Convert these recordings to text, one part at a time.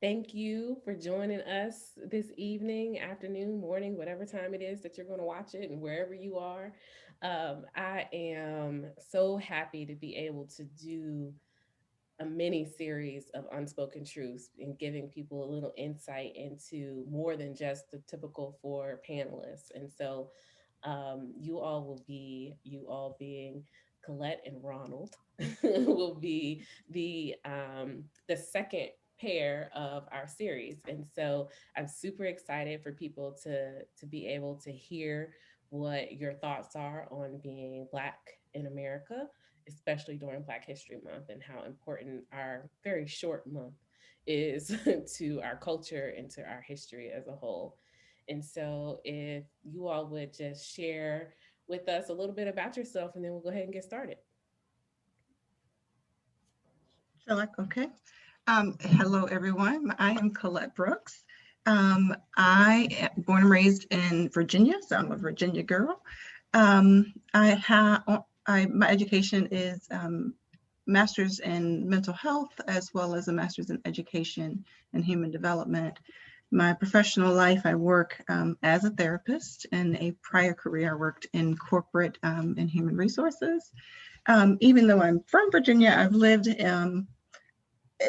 Thank you for joining us this evening, afternoon, morning, whatever time it is that you're going to watch it and wherever you are. I am so happy to be able to do a mini series of unspoken truths and giving people a little insight into more than just the typical four panelists. And so you all being Colette and Ronald, will be the second pair of our series. And so I'm super excited for people to be able to hear what your thoughts are on being Black in America, especially during Black History Month, and how important our very short month is to our culture and to our history as a whole. And so, if you all would just share with us a little bit about yourself, and then we'll go ahead and get started. Okay. Hello, everyone. I am Colette Brooks. I am born and raised in Virginia, so I'm a Virginia girl. I have my education is master's in mental health as well as a master's in education and human development. My professional life, I work as a therapist. In a prior career, I worked in corporate and human resources. Even though I'm from Virginia, I've lived in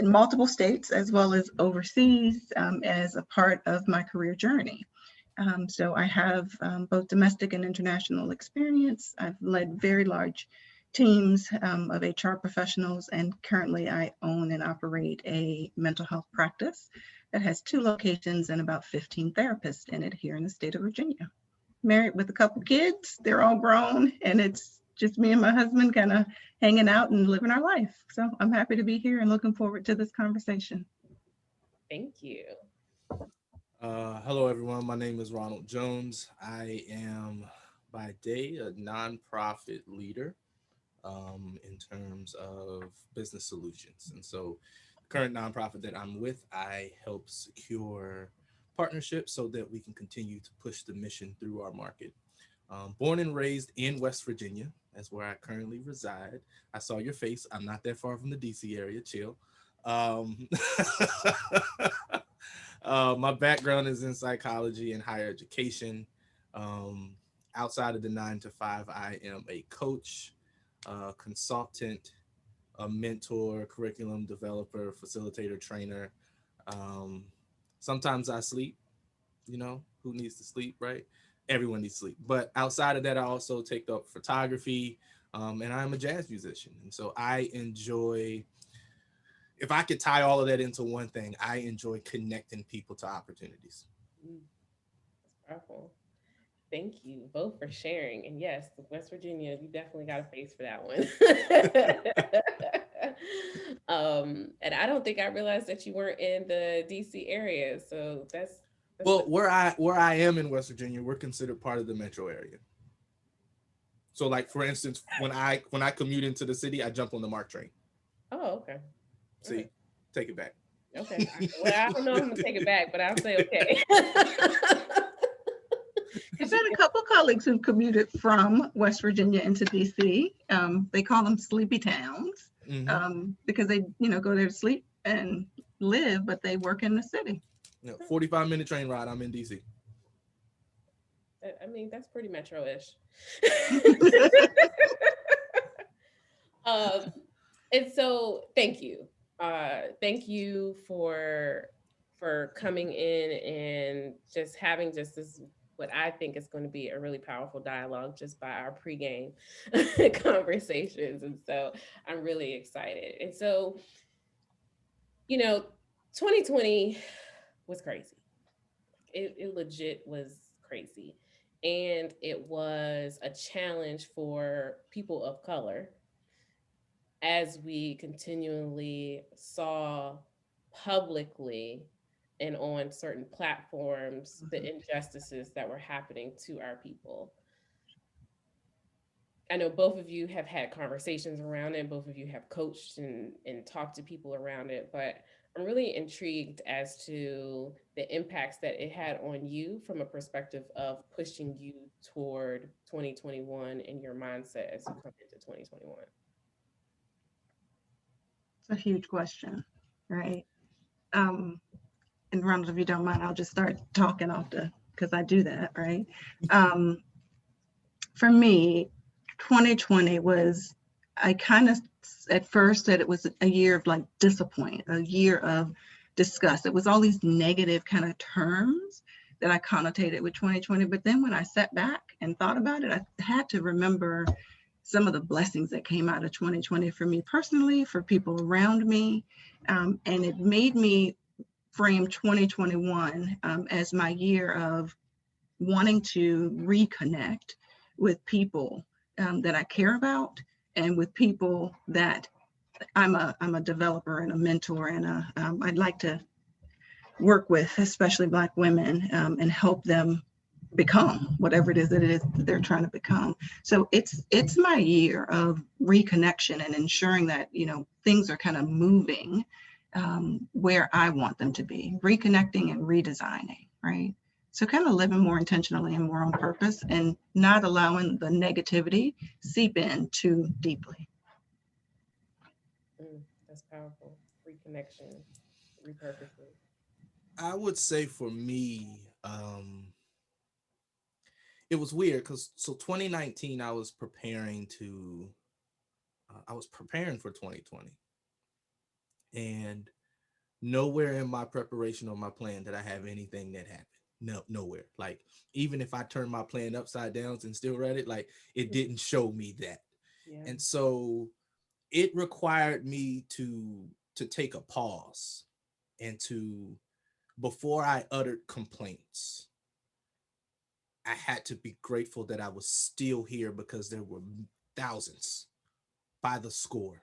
multiple states as well as overseas as a part of my career journey. So I have both domestic and international experience. I've led very large teams of HR professionals, and currently I own and operate a mental health practice that has two locations and about 15 therapists in it here in the state of Virginia. Married with a couple kids, they're all grown, and it's just me and my husband kind of hanging out and living our life. So I'm happy to be here and looking forward to this conversation. Thank you. Hello, everyone. My name is Ronald Jones. I am by day a nonprofit leader in terms of business solutions. And so, the current nonprofit that I'm with, I help secure partnerships so that we can continue to push the mission through our market. Born and raised in West Virginia, that's where I currently reside. I saw your face. I'm not that far from the DC area. Chill. Um, my background is in psychology and higher education. Um, Outside of the 9 to 5, I am a coach, consultant, a mentor, curriculum developer, facilitator, trainer. Um, Sometimes I sleep. Who needs to sleep, right? Everyone needs sleep. But outside of that, I also take up photography, and I'm a jazz musician. And so I enjoy, if I could tie all of that into one thing, I enjoy connecting people to opportunities. Mm, that's powerful. Thank you both for sharing. And yes, West Virginia, you definitely got a face for that one. And I don't think I realized that you weren't in the DC area. So that's Well, where I am in West Virginia, we're considered part of the metro area. So, like for instance, when I commute into the city, I jump on the MARC train. oh, okay. All right. See, take it back. Okay. Well, I don't know if I'm gonna take it back, but I'll say okay. I've Because had a couple colleagues who commuted from West Virginia into DC. They call them sleepy towns Hmm. because they, go there to sleep and live, but they work in the city. 45-minute train ride. I'm in DC. I mean, that's pretty metro-ish. um, and so thank you. Thank you for coming in and just having just this what I think is going to be a really powerful dialogue just by our pregame conversations. And so I'm really excited. And so, you know, 2020 was crazy. It legit was crazy. And it was a challenge for people of color as we continually saw publicly and on certain platforms the Mhm. injustices that were happening to our people. I know both of you have had conversations around it, both of you have coached and talked to people around it, but I'm really intrigued as to the impacts that it had on you from a perspective of pushing you toward 2021 and your mindset as you come into 2021. It's a huge question, right? Um, and Ronald, if you don't mind, I'll just start talking off the, because I do that, right? Um, for me, 2020 was, I kind of at first said it was a year of like disappointment, a year of disgust. It was all these negative kind of terms that I connotated with 2020. But then when I sat back and thought about it, I had to remember some of the blessings that came out of 2020 for me personally, for people around me. And it made me frame 2021 as my year of wanting to reconnect with people that I care about, and with people that I'm a developer and a mentor, and I'd like to work with, especially Black women, and help them become whatever it is that they're trying to become. So it's my year of reconnection and ensuring that, you know, things are kind of moving where I want them to be, reconnecting and redesigning, right? So kind of living more intentionally and more on purpose, and not allowing the negativity seep in too deeply. That's powerful. Reconnection, repurposing. I would say for me, it was weird because so 2019 I was preparing for 2020, and nowhere in my preparation or my plan did I have anything that happened. No, nowhere. Like, even if I turned my plan upside down and still read it, like, it didn't show me that. Yeah. And so it required me to take a pause, and to, before I uttered complaints, I had to be grateful that I was still here, because there were thousands by the score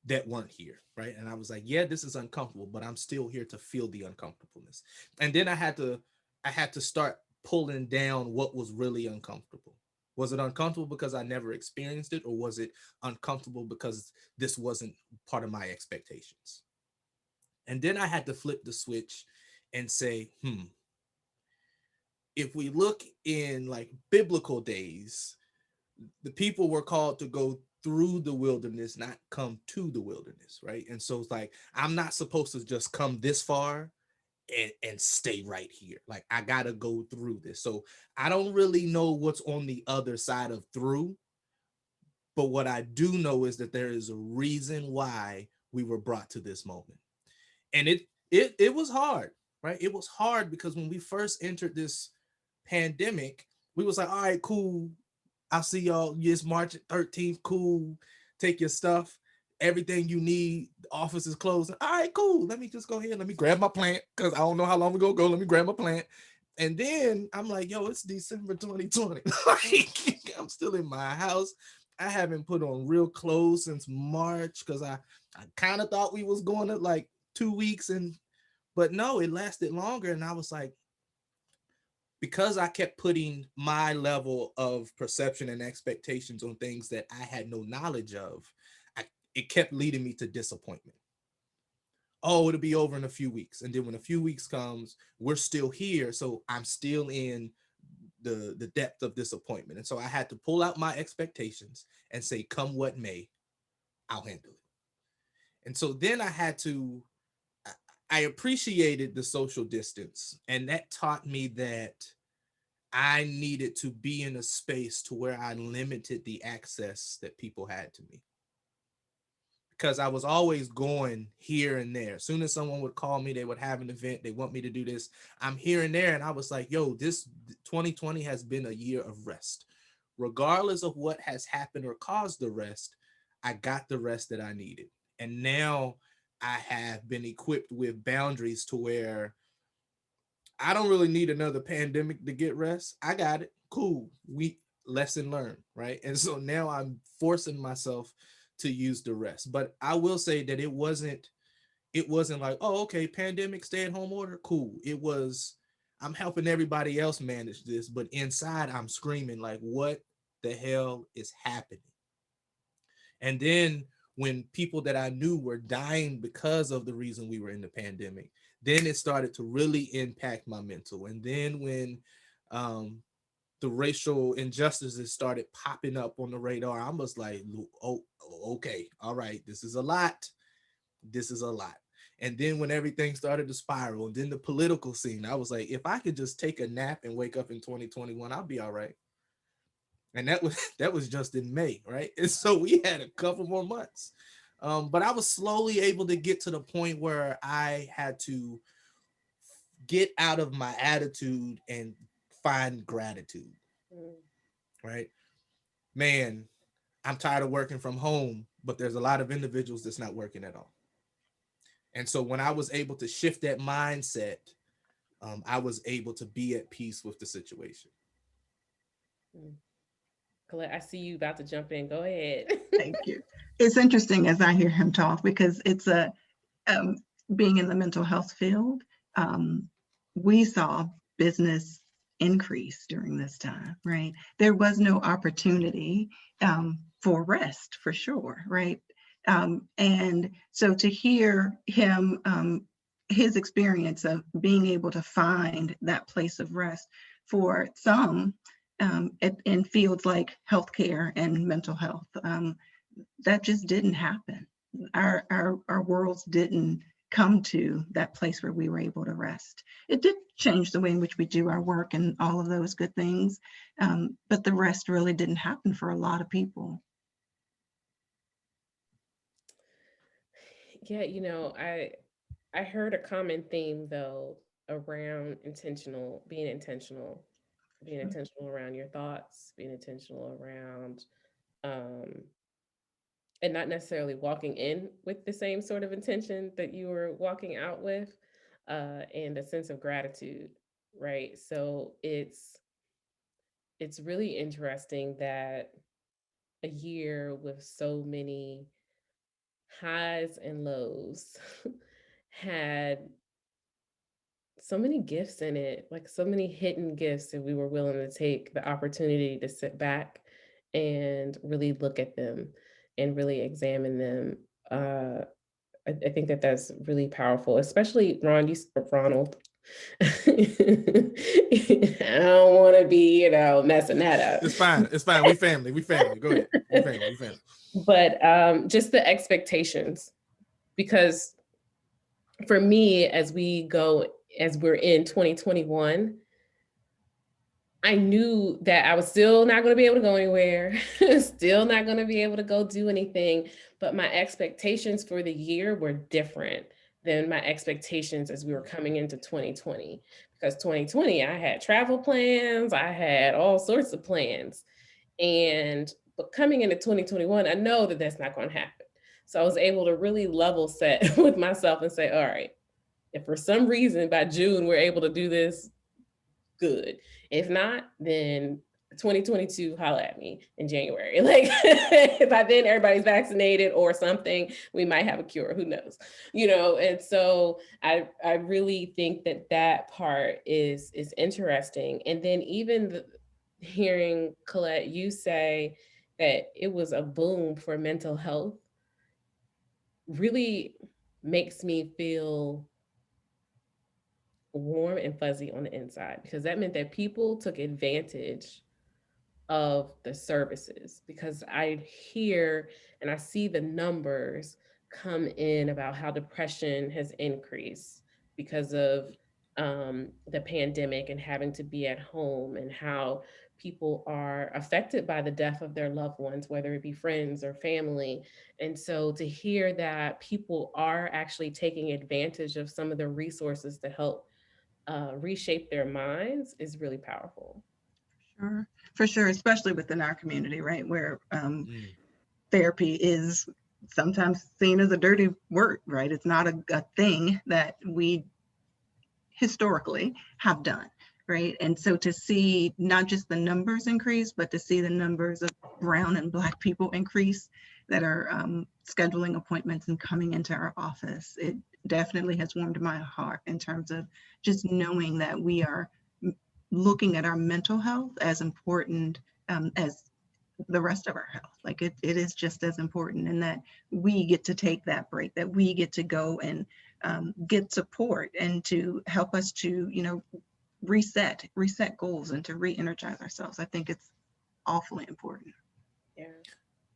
that weren't here, right? And I was like, yeah, this is uncomfortable, but I'm still here to feel the uncomfortableness. And then I had to start pulling down what was really uncomfortable. Was it uncomfortable because I never experienced it, or was it uncomfortable because this wasn't part of my expectations? And then I had to flip the switch and say, if we look in like biblical days, the people were called to go through the wilderness, not come to the wilderness, right? And so it's like, I'm not supposed to just come this far and stay right here. Like, I gotta go through this. So I don't really know what's on the other side of through, but what I do know is that there is a reason why we were brought to this moment. And it was hard, right? It was hard because when we first entered this pandemic, we was like, all right, cool. I'll see y'all. It's March 13th. Cool. Take your stuff. Everything you need. The office is closed. All right, cool. Let me just go ahead. Let me grab my plant, because I don't know how long we're gonna go. Let me grab my plant. And then I'm like, yo, it's December 2020. Like, I'm still in my house. I haven't put on real clothes since March, because I kind of thought we was going to like 2 weeks, but no, it lasted longer. And I was like, because I kept putting my level of perception and expectations on things that I had no knowledge of, it kept leading me to disappointment. Oh, it'll be over in a few weeks. And then when a few weeks comes, we're still here. So I'm still in the depth of disappointment. And so I had to pull out my expectations and say, come what may, I'll handle it. And so then I appreciated the social distance, and that taught me that I needed to be in a space to where I limited the access that people had to me, because I was always going here and there. As soon as someone would call me, they would have an event, they want me to do this, I'm here and there. And I was like, yo, this 2020 has been a year of rest. Regardless of what has happened or caused the rest, I got the rest that I needed. And now I have been equipped with boundaries to where I don't really need another pandemic to get rest. I got it. Cool. We lesson learned, right? And so now I'm forcing myself to use the rest. But I will say that it wasn't like, oh, okay, pandemic, stay at home order. Cool. It was, I'm helping everybody else manage this, but inside I'm screaming like, what the hell is happening? And then when people that I knew were dying because of the reason we were in the pandemic, then it started to really impact my mental. And then when um, the racial injustices started popping up on the radar, I was like, oh, okay, all right, this is a lot. This is a lot. And then when everything started to spiral, and then the political scene, I was like, if I could just take a nap and wake up in 2021, I'll be all right. And that was just in May, right? And so we had a couple more months. But I was slowly able to get to the point where I had to get out of my attitude and find gratitude, right? Man, I'm tired of working from home, but there's a lot of individuals that's not working at all. And so when I was able to shift that mindset, I was able to be at peace with the situation. Colette, I see you about to jump in. Go ahead. Thank you. It's interesting as I hear him talk, because it's being in the mental health field, we saw business increase during this time, right? There was no opportunity for rest, for sure, right? And so to hear him, his experience of being able to find that place of rest for some in fields like healthcare and mental health, that just didn't happen. Our worlds didn't come to that place where we were able to rest. It did change the way in which we do our work and all of those good things, but the rest really didn't happen for a lot of people. Yeah, I heard a common theme though around being intentional around your thoughts, being intentional around um and not necessarily walking in with the same sort of intention that you were walking out with, and a sense of gratitude, right? So it's really interesting that a year with so many highs and lows had so many gifts in it, like so many hidden gifts, and we were willing to take the opportunity to sit back and really look at them and really examine them. I think that that's really powerful, especially Ronald. I don't want to be, messing that up. It's fine. It's fine. We family. We family. Go ahead. We family. We family. But just the expectations, because for me, as we're in 2021, I knew that I was still not going to be able to go anywhere, still not going to be able to go do anything. But my expectations for the year were different than my expectations as we were coming into 2020. Because 2020, I had travel plans, I had all sorts of plans. But coming into 2021, I know that that's not going to happen. So I was able to really level set with myself and say, all right, if for some reason by June we're able to do this, good. If not, then 2022, holla at me in January. Like by then everybody's vaccinated or something, we might have a cure, who knows, And so I really think that part is interesting. And then even hearing Colette, you say that it was a boom for mental health really makes me feel warm and fuzzy on the inside, because that meant that people took advantage of the services, because I hear and I see the numbers come in about how depression has increased because of the pandemic and having to be at home, and how people are affected by the death of their loved ones, whether it be friends or family. And so to hear that people are actually taking advantage of some of the resources to help reshape their minds is really powerful. Sure, for sure, especially within our community, right, where therapy is sometimes seen as a dirty word, right? It's not a thing that we historically have done, right? And so to see not just the numbers increase, but to see the numbers of brown and Black people increase that are scheduling appointments and coming into our office, it definitely has warmed my heart in terms of just knowing that we are looking at our mental health as important as the rest of our health. Like it is just as important, and that we get to take that break, that we get to go and get support and to help us to, reset goals and to re-energize ourselves. I think it's awfully important. Yeah.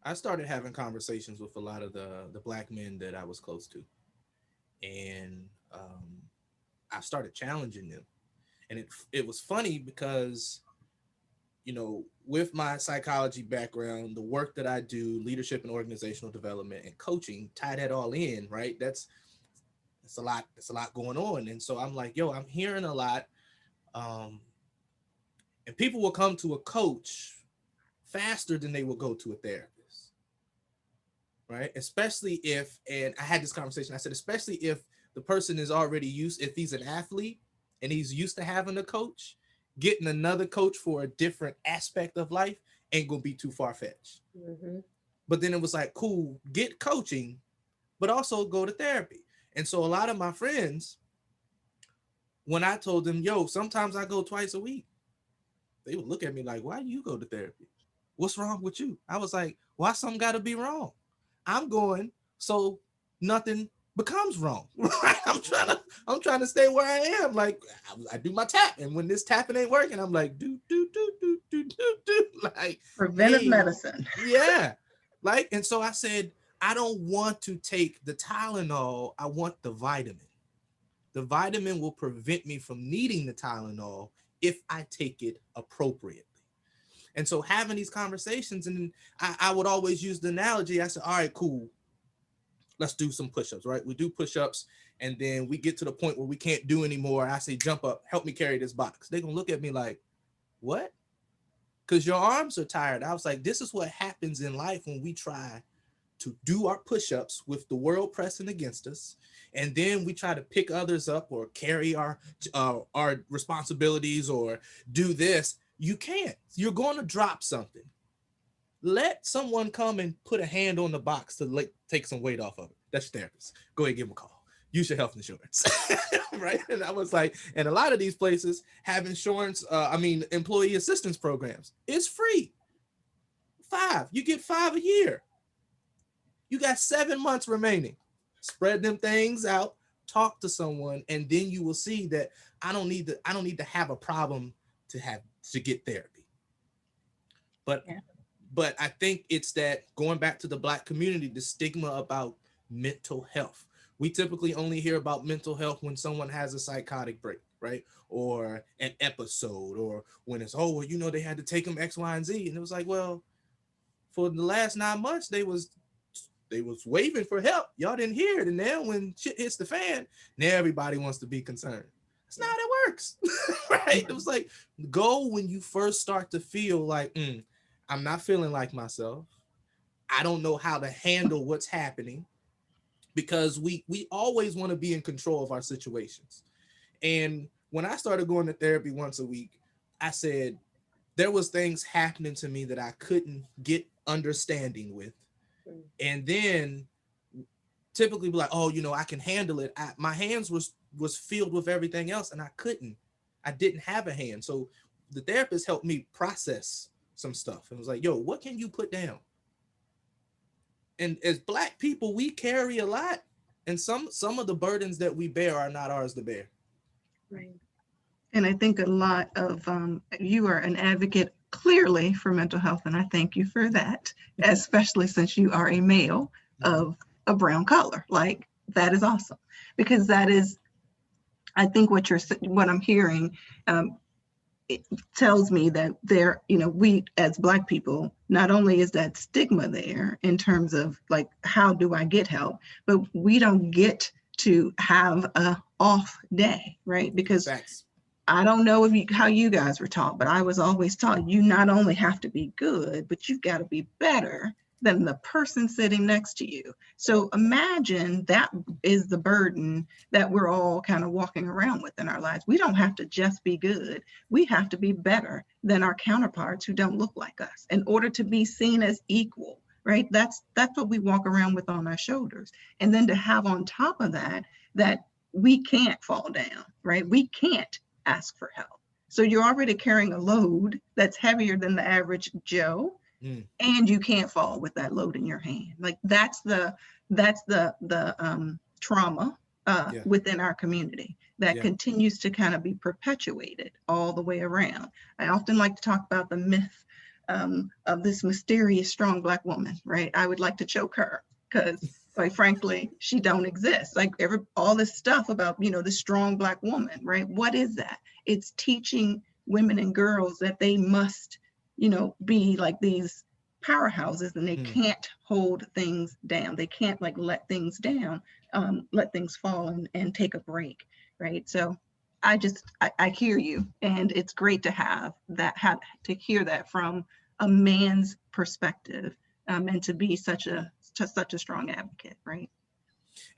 I started having conversations with a lot of the Black men that I was close to. and I started challenging them. And it was funny because, you know, with my psychology background, the work that I do, leadership and organizational development and coaching, tie that all in, right? That's a lot going on. And so I'm like, yo, I'm hearing a lot. And people will come to a coach faster than they will go to a therapist, right? Especially if, and I had this conversation, I said, especially if the person is already used, if he's an athlete and he's used to having a coach, getting another coach for a different aspect of life ain't gonna be too far-fetched. Mm-hmm. But then it was like, cool, get coaching, but also go to therapy. And so a lot of my friends, when I told them, yo, sometimes I go twice a week, they would look at me like, why do you go to therapy? What's wrong with you? I was like, why something gotta be wrong? I'm going so nothing becomes wrong. Right? I'm trying to stay where I am. Like I do my tap, and when this tapping ain't working, I'm like do. Like preventive medicine. Yeah. Like, and so I said, I don't want to take the Tylenol. I want the vitamin. The vitamin will prevent me from needing the Tylenol if I take it appropriately. And so having these conversations, and I would always use the analogy. I said, all right, cool. Let's do some push-ups, right? We do push-ups, and then we get to the point where we can't do anymore. I say, jump up, help me carry this box. They're going to look at me like, what? Because your arms are tired. I was like, this is what happens in life when we try to do our push-ups with the world pressing against us. And then we try to pick others up or carry our responsibilities or do this. You can't. You're going to drop something. Let someone come and put a hand on the box to take some weight off of it. That's your therapist. Go ahead and give them a call. Use your health insurance. Right? And I was like, and a lot of these places have insurance, employee assistance programs. It's free. 5. You get 5 a year. You got 7 months remaining. Spread them things out, talk to someone, and then you will see that I don't need to have a problem to get therapy. But I think it's that, going back to the Black community, the stigma about mental health. We typically only hear about mental health when someone has a psychotic break, right? Or an episode, or when it's, oh, well, you know, they had to take them X, Y, and Z. And it was like, well, for the last 9 months, they was waving for help. Y'all didn't hear it. And now when shit hits the fan, now everybody wants to be concerned. That's not how it works. Right? It was like, go when you first start to feel like, I'm not feeling like myself. I don't know how to handle what's happening, because we always want to be in control of our situations. And when I started going to therapy once a week, I said there was things happening to me that I couldn't get understanding with. And then typically be like, oh, you know, I can handle it. My hands was filled with everything else, and I didn't have a hand. So the therapist helped me process some stuff and was like, yo, what can you put down? And as Black people, we carry a lot, and some of the burdens that we bear are not ours to bear. Right. And I think a lot of you are an advocate clearly for mental health, and I thank you for that, especially since you are a male of a brown color. Like, that is awesome, because that is, I think what I'm hearing, it tells me that there, you know, we as Black people, not only is that stigma there in terms of like, how do I get help, but we don't get to have a off day, right? Because Facts. I don't know how you guys were taught, but I was always taught you not only have to be good, but you've got to be better than the person sitting next to you. So imagine that is the burden that we're all kind of walking around with in our lives. We don't have to just be good. We have to be better than our counterparts who don't look like us in order to be seen as equal, right? That's what we walk around with on our shoulders. And then to have on top of that we can't fall down, right? We can't ask for help. So you're already carrying a load that's heavier than the average Joe. And you can't fall with that load in your hand. Like, that's the trauma within our community that continues to kind of be perpetuated all the way around. I often like to talk about the myth of this mysterious, strong Black woman, right? I would like to choke her, because Like, frankly, she don't exist. Like all this stuff about, the strong Black woman, right? What is that? It's teaching women and girls that they must, be like these powerhouses, and they can't hold things down. They can't like let things down, let things fall and take a break, right? So I hear you, and it's great to to hear that from a man's perspective, and to be such a strong advocate, right?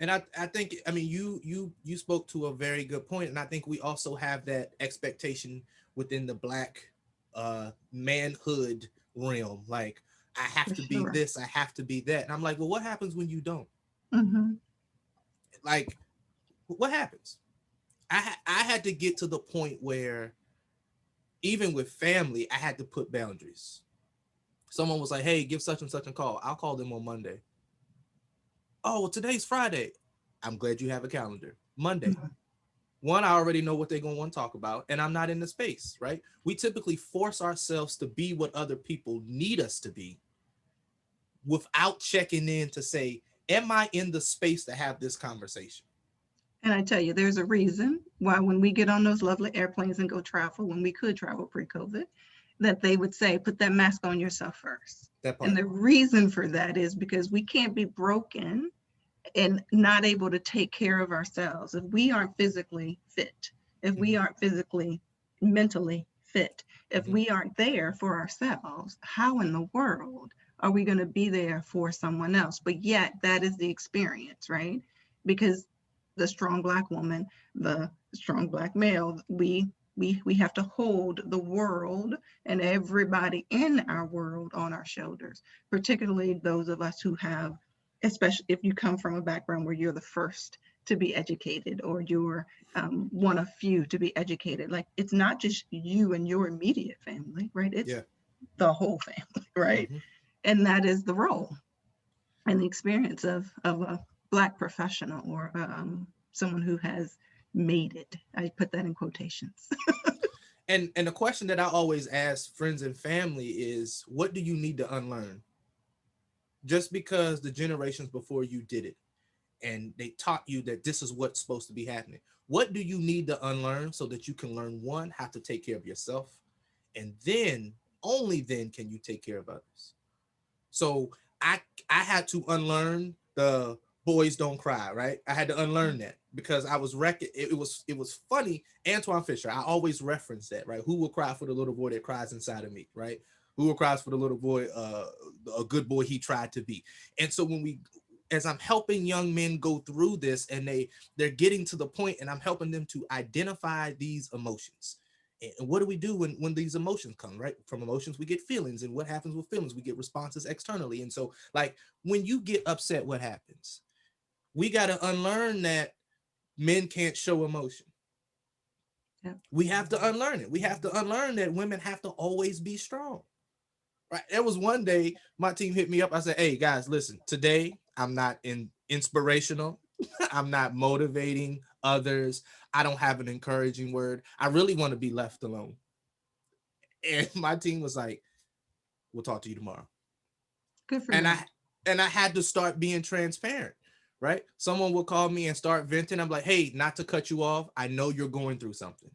And I think, I mean, you spoke to a very good point, and I think we also have that expectation within the Black manhood realm. Like, I have to be this, I have to be that, and I'm like, well, what happens when you don't? Like, what happens? I had to get to the point where even with family, I had to put boundaries. Someone was like, hey, give such and such a call. I'll call them on Monday. Oh, well, today's Friday. I'm glad you have a calendar. Monday. One, I already know what they're going to want to talk about, and I'm not in the space, right? We typically force ourselves to be what other people need us to be without checking in to say, am I in the space to have this conversation? And I tell you, there's a reason why when we get on those lovely airplanes and go travel, when we could travel pre-COVID, that they would say, put that mask on yourself first. And the reason for that is because we can't be broken and not able to take care of ourselves if we aren't physically fit, if we aren't physically, mentally fit, if we aren't there for ourselves. How in the world are we going to be there for someone else? But yet that is the experience, right? Because the strong Black woman, the strong Black male, we have to hold the world and everybody in our world on our shoulders, particularly those of us who have, especially if you come from a background where you're the first to be educated, or you're one of few to be educated. Like, it's not just you and your immediate family, right? It's the whole family, right? And that is the role and the experience of a Black professional, or someone who has made it. I put that in quotations. And the question that I always ask friends and family is, what do you need to unlearn? Just because the generations before you did it and they taught you that this is what's supposed to be happening, what do you need to unlearn so that you can learn, one, how to take care of yourself, and then, only then, can you take care of others? So I had to unlearn the boys don't cry, right? I had to unlearn that because I was it was funny. Antoine Fisher, I always reference that, right? Who will cry for the little boy that cries inside of me, right? Who will cry for the little boy, a good boy he tried to be. And so as I'm helping young men go through this, and they're getting to the point, and I'm helping them to identify these emotions. And what do we do when these emotions come, right? From emotions, we get feelings, and what happens with feelings? We get responses externally. And so, like, when you get upset, what happens? We got to unlearn that men can't show emotion. We have to unlearn it. We have to unlearn that women have to always be strong. Right? There was one day my team hit me up. I said, hey guys, listen, today I'm not inspirational. I'm not motivating others. I don't have an encouraging word. I really want to be left alone. And my team was like, we'll talk to you tomorrow. Good for you. And I had to start being transparent, right? Someone will call me and start venting. I'm like, hey, not to cut you off. I know you're going through something.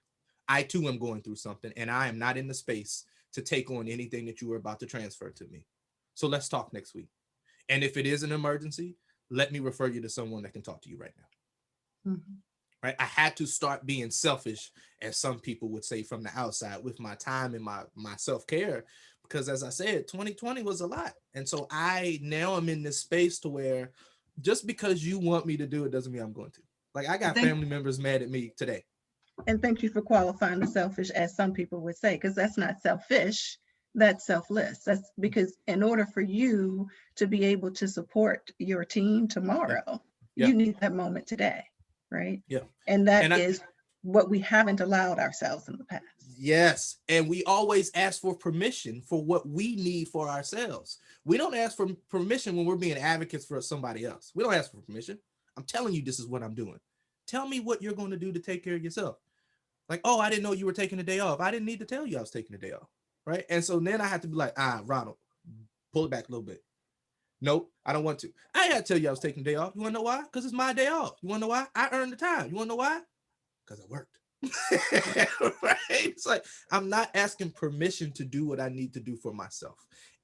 I too am going through something, and I am not in the space to take on anything that you were about to transfer to me. So let's talk next week. And if it is an emergency, let me refer you to someone that can talk to you right now. Right? I had to start being selfish, as some people would say from the outside, with my time and my self-care, because as I said, 2020 was a lot. And so I now am in this space to where just because you want me to do it doesn't mean I'm going to. Like, I got family members mad at me today. And thank you for qualifying the selfish, as some people would say, because that's not selfish, that's selfless. That's because in order for you to be able to support your team tomorrow, you need that moment today, right? And that is what we haven't allowed ourselves in the past. Yes. And we always ask for permission for what we need for ourselves. We don't ask for permission when we're being advocates for somebody else. We don't ask for permission. I'm telling you, this is what I'm doing. Tell me what you're going to do to take care of yourself. Like, oh, I didn't know you were taking a day off. I didn't need to tell you I was taking a day off, right? And so then I have to be like, Ronald, pull it back a little bit. Nope, I don't want to. I had to tell you I was taking the day off. You want to know why? Because it's my day off. You want to know why? I earned the time. You want to know why? Because I worked. Right? It's like I'm not asking permission to do what I need to do for myself.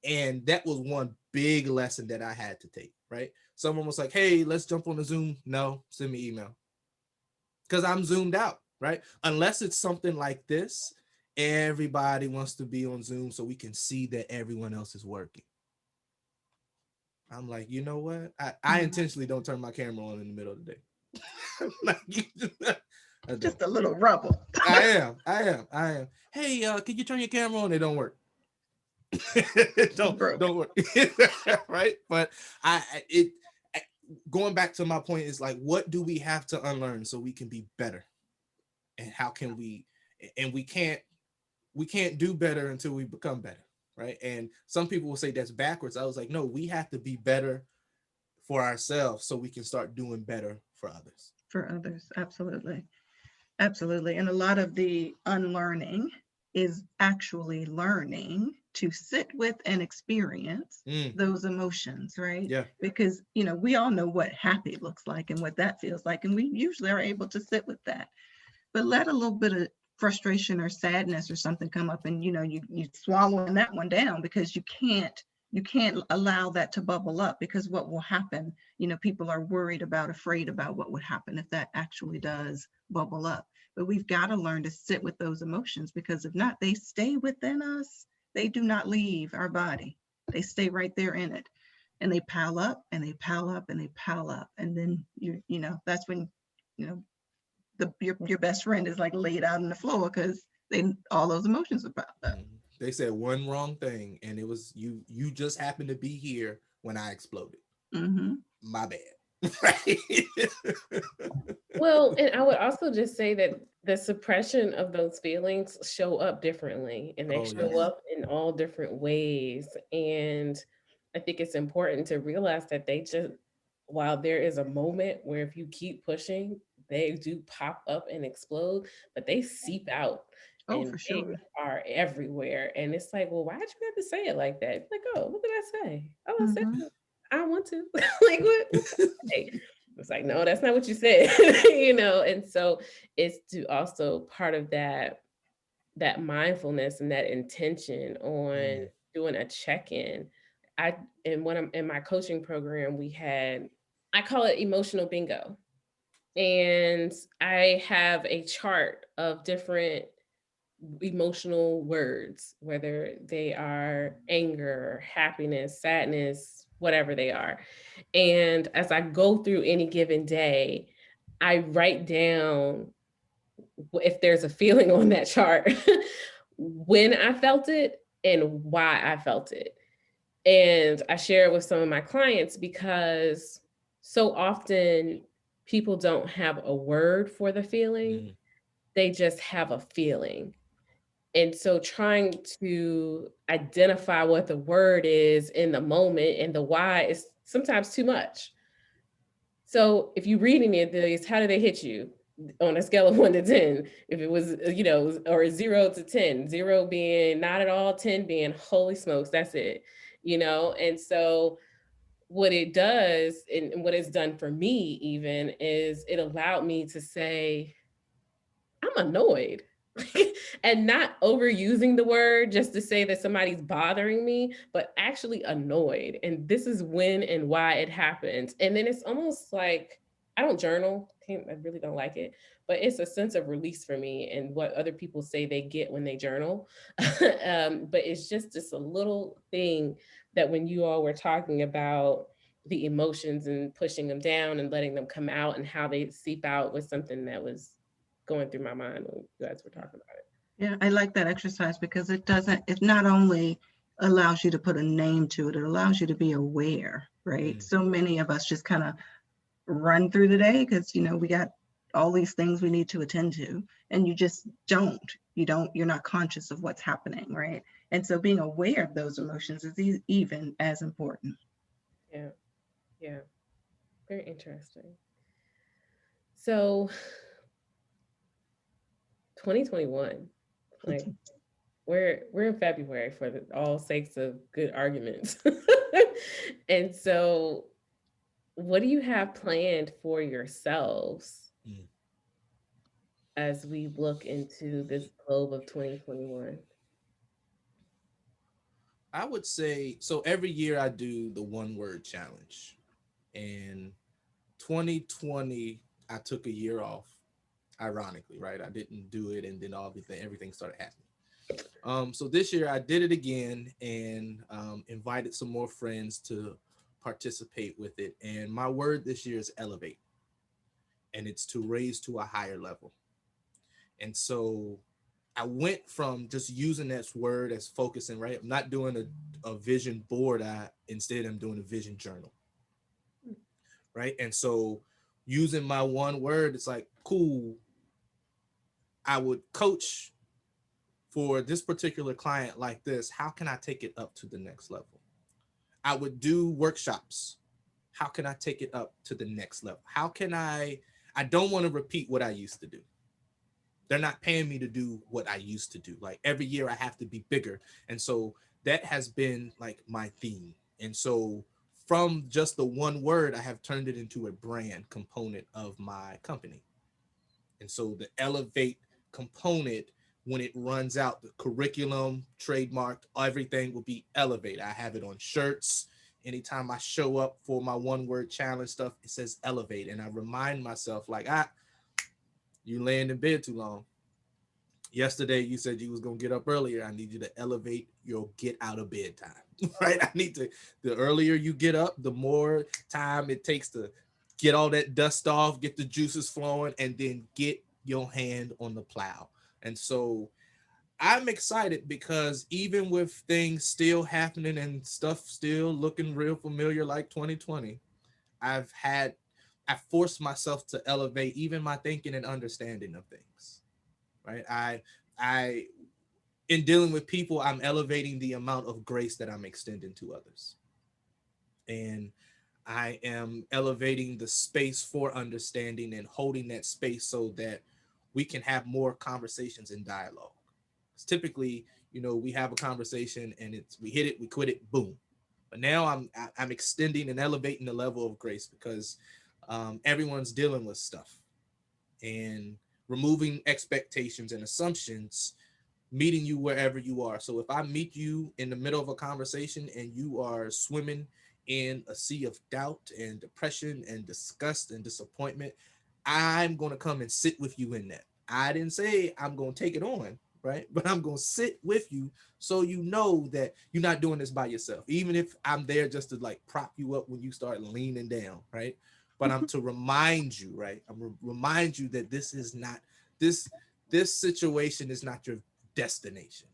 And that was one big lesson that I had to take, right? Someone was like, hey, let's jump on the Zoom. No, send me email. Because I'm zoomed out, right? Unless it's something like this, everybody wants to be on Zoom so we can see that everyone else is working. I'm like, you know what? I intentionally don't turn my camera on in the middle of the day. Like, I Just don't. a little rubble. I am. Hey, can you turn your camera on? It don't work. don't work. Right? But going back to my point is like, what do we have to unlearn so we can be better? And how can we? And we can't do better until we become better, right? And some people will say that's backwards. I was like, no, we have to be better for ourselves so we can start doing better for others. For others, absolutely. Absolutely. And a lot of the unlearning is actually learning to sit with and experience those emotions, right? Yeah. Because, we all know what happy looks like and what that feels like. And we usually are able to sit with that. But let a little bit of frustration or sadness or something come up and, you swallowing that one down because you can't allow that to bubble up, because what will happen, people are afraid about what would happen if that actually does bubble up. But we've got to learn to sit with those emotions, because if not, they stay within us. They do not leave our body. They stay right there in it, and they pile up and they pile up and they pile up. And then that's when, your best friend is like laid out on the floor because all those emotions are piled up. They said one wrong thing, and it was you just happened to be here when I exploded. My bad. Right. Well, and I would also just say that the suppression of those feelings show up differently, and they show up in all different ways. And I think it's important to realize that while there is a moment where if you keep pushing, they do pop up and explode, but they seep out. Oh, And for they sure. are everywhere. And it's like, well, why'd you have to say it like that? Like, oh, what did I say? Oh, I said, I want to. Like, what did I say? It's like, no, that's not what you said. And so it's to also part of that mindfulness and that intention on doing a check-in. When I'm in my coaching program, I call it emotional bingo. And I have a chart of different emotional words, whether they are anger, happiness, sadness, whatever they are. And as I go through any given day, I write down if there's a feeling on that chart, when I felt it and why I felt it. And I share it with some of my clients because so often people don't have a word for the feeling, they just have a feeling. And so trying to identify what the word is in the moment and the why is sometimes too much. So if you read any of these, how do they hit you on a scale of 1 to 10? If it was, or 0 to 10, 0 being not at all, 10 being holy smokes, that's it, And so what it does and what it's done for me even is it allowed me to say, I'm annoyed. And not overusing the word just to say that somebody's bothering me, but actually annoyed. And this is when and why it happens. And then it's almost like I don't journal. I really don't like it, but it's a sense of release for me and what other people say they get when they journal. But it's just a little thing that when you all were talking about the emotions and pushing them down and letting them come out and how they seep out was something that was going through my mind when you guys were talking about it. Yeah, I like that exercise because it not only allows you to put a name to it, it allows you to be aware, right? So many of us just kind of run through the day because, we got all these things we need to attend to, and you just you're not conscious of what's happening, right? And so being aware of those emotions is even as important. Yeah. Very interesting. So 2021, like we're in February for all sakes of good arguments. And so, what do you have planned for yourselves Mm. as we look into this globe of 2021? I would say so. Every year I do the one word challenge, and 2020 I took a year off. Ironically, right? I didn't do it, and then everything started happening. So this year I did it again and invited some more friends to participate with it. And my word this year is elevate, and it's to raise to a higher level. And so I went from just using that word as focusing, right? I'm not doing a vision board. I instead I'm doing a vision journal, right? And so using my one word, it's like, cool. I would coach for this particular client like this. How can I take it up to the next level? I would do workshops. How can I take it up to the next level? How can I don't want to repeat what I used to do. They're not paying me to do what I used to do. Like every year I have to be bigger. And so that has been like my theme. And so from just the one word, I have turned it into a brand component of my company. And so the elevate component, when it runs out, the curriculum, trademarked, everything will be elevate. I have it on shirts. Anytime I show up for my one word challenge stuff, it says elevate. And I remind myself, like, you laying in bed too long. Yesterday you said you was gonna get up earlier. I need you to elevate your get out of bed time. Right? I need to, the earlier you get up, the more time it takes to get all that dust off, get the juices flowing, and then get your hand on the plow. And so I'm excited because even with things still happening and stuff still looking real familiar like 2020, I've had I forced myself to elevate even my thinking and understanding of things. Right? I in dealing with people, I'm elevating the amount of grace that I'm extending to others. And I am elevating the space for understanding and holding that space so that we can have more conversations and dialogue. It's typically, we have a conversation and we hit it, we quit it, boom. But now I'm extending and elevating the level of grace because everyone's dealing with stuff and removing expectations and assumptions, meeting you wherever you are. So if I meet you in the middle of a conversation and you are swimming in a sea of doubt and depression and disgust and disappointment, I'm going to come and sit with you in that. I didn't say I'm going to take it on, right? But I'm going to sit with you so you know that you're not doing this by yourself. Even if I'm there just to like prop you up when you start leaning down, right? But I'm to remind you, right? Remind you that this is not this this situation is not your destination.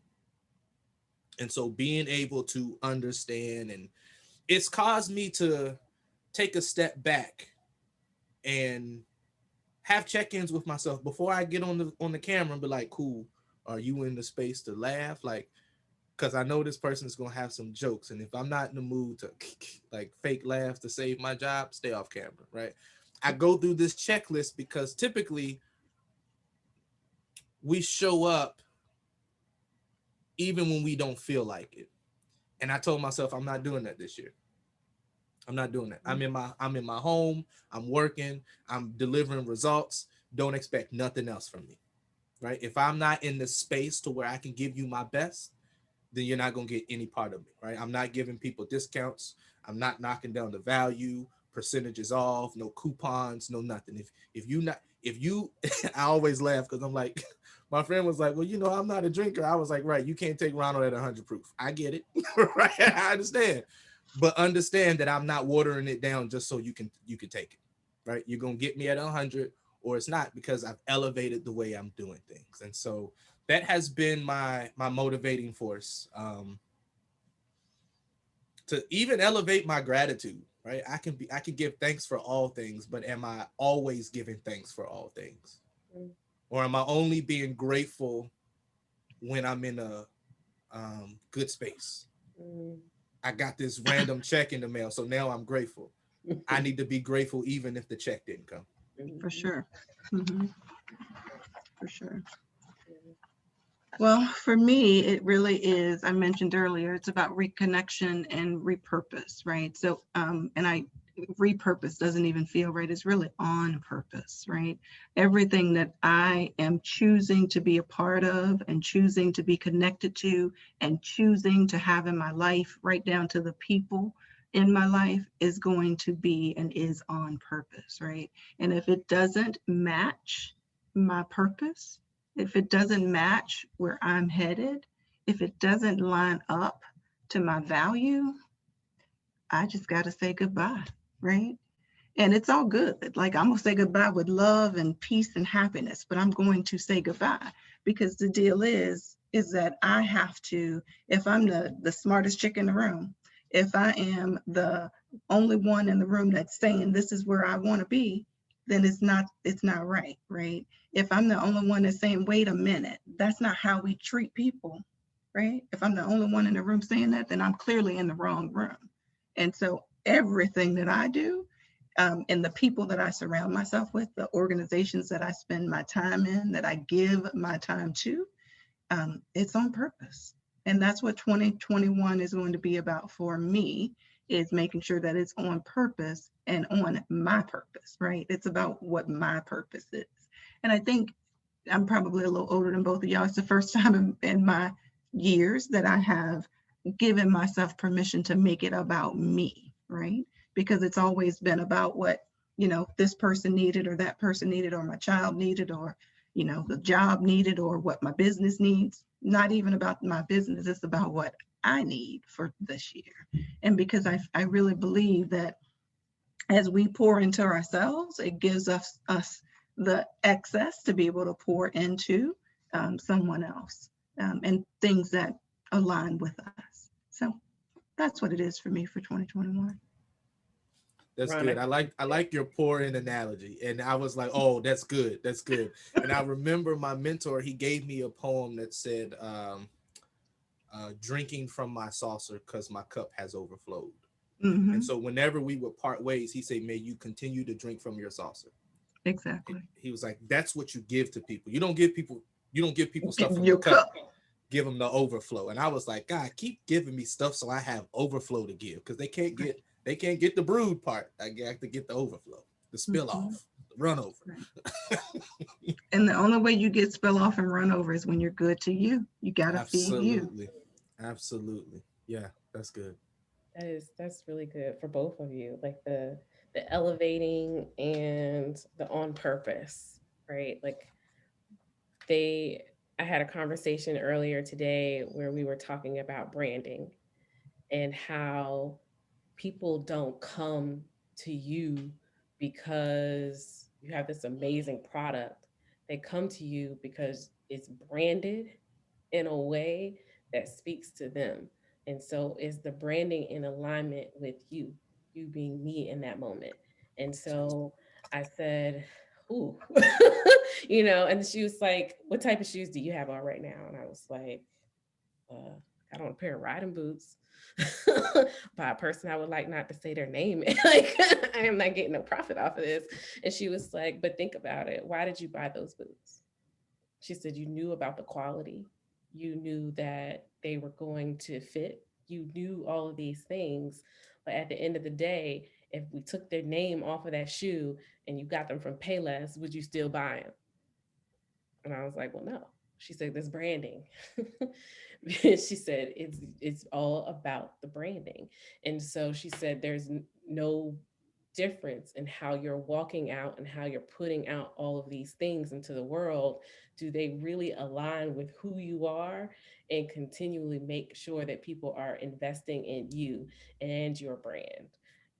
And so being able to understand, and it's caused me to take a step back and have check-ins with myself before I get on the camera and be like, cool, are you in the space to laugh? Like, because I know this person is gonna have some jokes, and if I'm not in the mood to like fake laughs to save my job, stay off camera, right? I go through this checklist because typically we show up even when we don't feel like it. And I told myself I'm not doing that this year. I'm not doing that. I'm in my home. I'm working. I'm delivering results. Don't expect nothing else from me, right? If I'm not in the space to where I can give you my best, then you're not gonna get any part of me, right? I'm not giving people discounts. I'm not knocking down the value, percentages off, no coupons, no nothing. If you I always laugh because I'm like, my friend was like, well, I'm not a drinker. I was like, right, you can't take Ronald at 100 proof. I get it, right? I understand, but understand that I'm not watering it down just so you can take it, right? You're gonna get me at 100 or it's not because I've elevated the way I'm doing things, and so that has been my motivating force, to even elevate my gratitude, right? I can give thanks for all things, but am I always giving thanks for all things, or am I only being grateful when I'm in a good space? I got this random check in the mail, so now I'm grateful. I need to be grateful even if the check didn't come. For sure. Mhm. For sure. Well, for me, it really is, I mentioned earlier, it's about reconnection and repurpose, right? So, repurpose doesn't even feel right. It's really on purpose, right? Everything that I am choosing to be a part of and choosing to be connected to and choosing to have in my life, right down to the people in my life, is going to be and is on purpose, right? And if it doesn't match my purpose, if it doesn't match where I'm headed, if it doesn't line up to my value, I just got to say goodbye, right? And it's all good. Like, I'm going to say goodbye with love and peace and happiness, but I'm going to say goodbye because the deal is that I have to, if I'm the smartest chick in the room, if I am the only one in the room that's saying this is where I want to be, then it's not right, right? If I'm the only one that's saying, wait a minute, that's not how we treat people, right? If I'm the only one in the room saying that, then I'm clearly in the wrong room. And so everything that I do, and the people that I surround myself with, the organizations that I spend my time in, that I give my time to, it's on purpose. And that's what 2021 is going to be about for me, is making sure that it's on purpose and on my purpose, right? It's about what my purpose is. And I think I'm probably a little older than both of y'all. It's the first time in my years that I have given myself permission to make it about me, right? Because it's always been about what, this person needed or that person needed or my child needed or, the job needed or what my business needs. Not even about my business, it's about what I need for this year. And because I really believe that as we pour into ourselves, it gives us the excess to be able to pour into someone else, and things that align with us. So that's what it is for me for 2021. That's Ron, good. I like your pour in analogy. And I was like, oh, that's good. That's good. And I remember my mentor, he gave me a poem that said, drinking from my saucer because my cup has overflowed. And Mm-hmm. so whenever we would part ways, he said, may you continue to drink from your saucer. Exactly. He was like, that's what you give to people. You don't give people stuff from the Your cup. cup. Give them the overflow. And I was like, God, keep giving me stuff so I have overflow to give, because Right. they can't get the brood part. I have to get the overflow, the spill Mm-hmm. off, the run over. Right. And the only way you get spill off and run over is when you're good to you. You got to feed you. Absolutely. Absolutely. Yeah, that's good. that's really good for both of you. Like the elevating and the on purpose, right? Like they I had a conversation earlier today where we were talking about branding and how people don't come to you because you have this amazing product. They come to you because it's branded in a way that speaks to them. And so is the branding in alignment with you, you being me in that moment. And so I said, ooh, and she was like, what type of shoes do you have on right now? And I was like, got on a pair of riding boots by a person I would like not to say their name. Like, I am not getting no profit off of this. And she was like, but think about it. Why did you buy those boots? She said, you knew about the quality. You knew that they were going to fit. You knew all of these things. But at the end of the day, if we took their name off of that shoe and you got them from Payless, would you still buy them? And I was like, well, no. She said, there's branding. She said, it's all about the branding. And so she said, there's no difference in how you're walking out and how you're putting out all of these things into the world. Do they really align with who you are, and continually make sure that people are investing in you and your brand?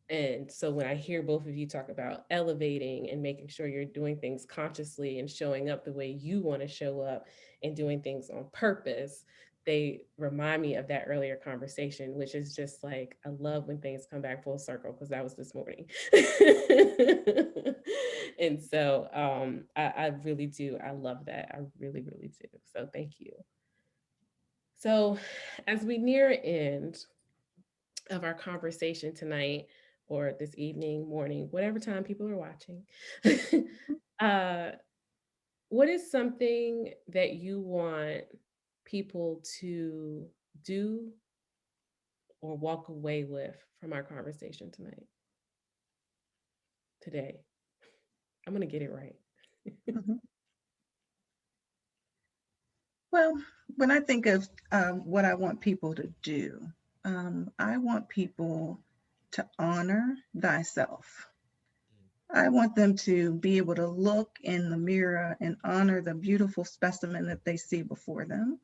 And so when I hear both of you talk about elevating and making sure you're doing things consciously and showing up the way you want to show up and doing things on purpose, they remind me of that earlier conversation, which is just like, I love when things come back full circle, because that was this morning. And so I really do. I love that. I really, really do. So thank you. So as we near end of our conversation tonight, or this evening, morning, whatever time people are watching, uh, what is something that you want people to do or walk away with from our conversation tonight, today? I'm going to get it right. Mhm. Well, when I think of what I want people to do, I want people to honor thyself. I want them to be able to look in the mirror and honor the beautiful specimen that they see before them.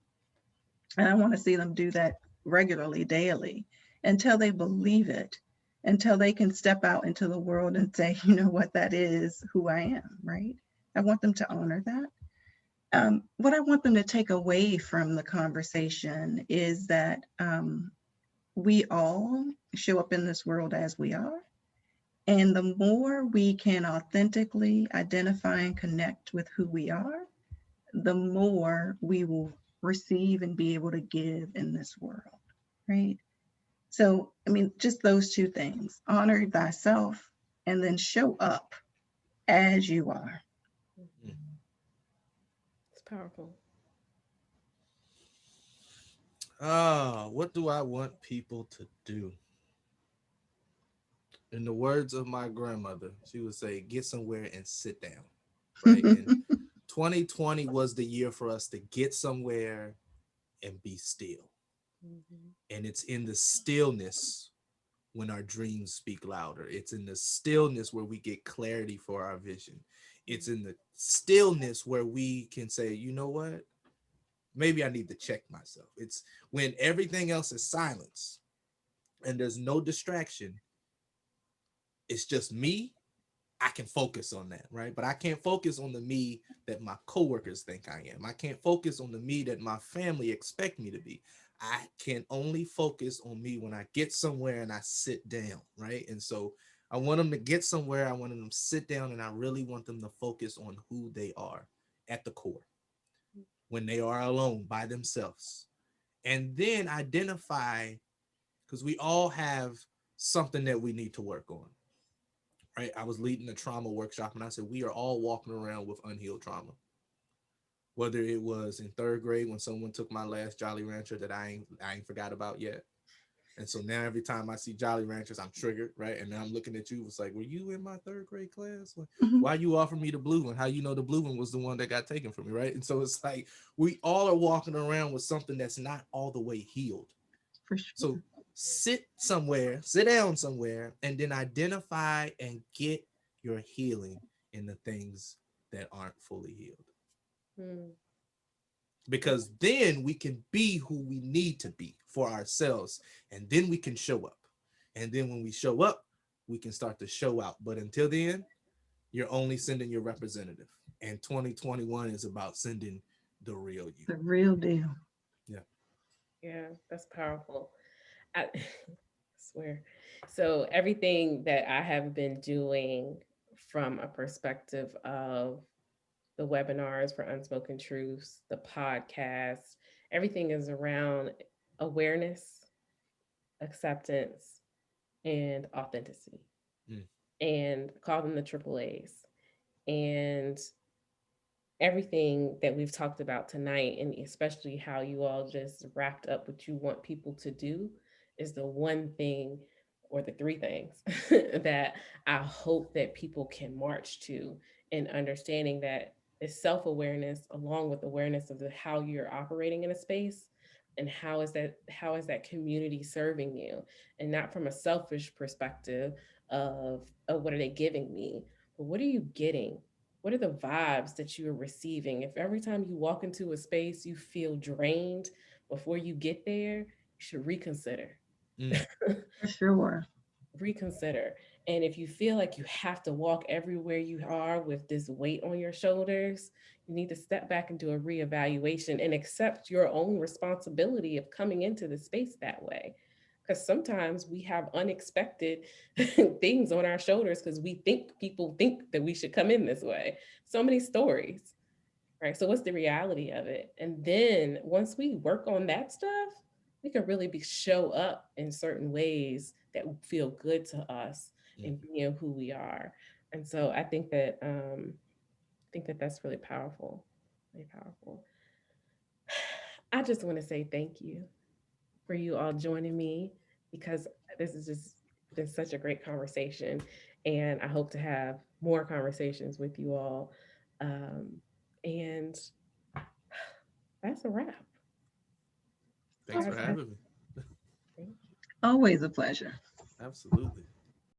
And I want to see them do that regularly, daily, until they believe it, until they can step out into the world and say, you know what, that is who I am, right? I want them to honor that. What I want them to take away from the conversation is that we all show up in this world as we are. And the more we can authentically identify and connect with who we are, the more we will receive and be able to give in this world, right? So, I mean, just those two things: honor thyself and then show up as you are. It's powerful. What do I want people to do? In the words of my grandmother, she would say, get somewhere and sit down. Right. And 2020 was the year for us to get somewhere and be still. Mhm. And it's in the stillness when our dreams speak louder. It's in the stillness where we get clarity for our vision. It's in the stillness where we can say, you know what? Maybe I need to check myself. It's when everything else is silence and there's no distraction. It's just me. I can focus on that, right? But I can't focus on the me that my coworkers think I am. I can't focus on the me that my family expect me to be. I can only focus on me when I get somewhere and I sit down, right? And so I want them to get somewhere. I want them to sit down, and I really want them to focus on who they are at the core when they are alone by themselves. And then identify, because we all have something that we need to work on, right? I was leading a trauma workshop and I said, we are all walking around with unhealed trauma. Whether it was in third grade when someone took my last Jolly Rancher that I ain't forgot about yet. And so now every time I see Jolly Ranchers, I'm triggered, right? And now I'm looking at you. It's like, were you in my third grade class? Mhm. Why you offer me the blue one? How you know the blue one was the one that got taken from me, right? And so it's like we all are walking around with something that's not all the way healed. For sure. So sit down somewhere, and then identify and get your healing in the things that aren't fully healed. Mm. Because then we can be who we need to be for ourselves, and then we can show up. And then when we show up, we can start to show out. But until then, you're only sending your representative. And 2021 is about sending the real you. The real deal. Yeah. Yeah, that's powerful. I swear. So everything that I have been doing from a perspective of the webinars for Unspoken Truths, the podcast, everything is around awareness, acceptance, and authenticity, Mm. and call them the triple A's. And everything that we've talked about tonight, and especially how you all just wrapped up what you want people to do, is the one thing or the three things that I hope that people can march to, in understanding that it's self-awareness along with awareness of how you're operating in a space, and how is that community serving you, and not from a selfish perspective of, oh, what are they giving me, but what are you getting? What are the vibes that you are receiving? If every time you walk into a space you feel drained before you get there, you should reconsider. Mm. For sure. Reconsider. And if you feel like you have to walk everywhere you are with this weight on your shoulders, you need to step back and do a reevaluation and accept your own responsibility of coming into the space that way. Because sometimes we have unexpected things on our shoulders because we think people think that we should come in this way. So many stories, right? So what's the reality of it? And then once we work on that stuff, we can really show up in certain ways that feel good to us Mm. and being who we are. And so I think that that's really powerful, really powerful. I just want to say thank you for you all joining me, because this has just been such a great conversation. And I hope to have more conversations with you all. Um, and that's a wrap. Thanks for Guys, having me. thank you. Always a pleasure. Absolutely.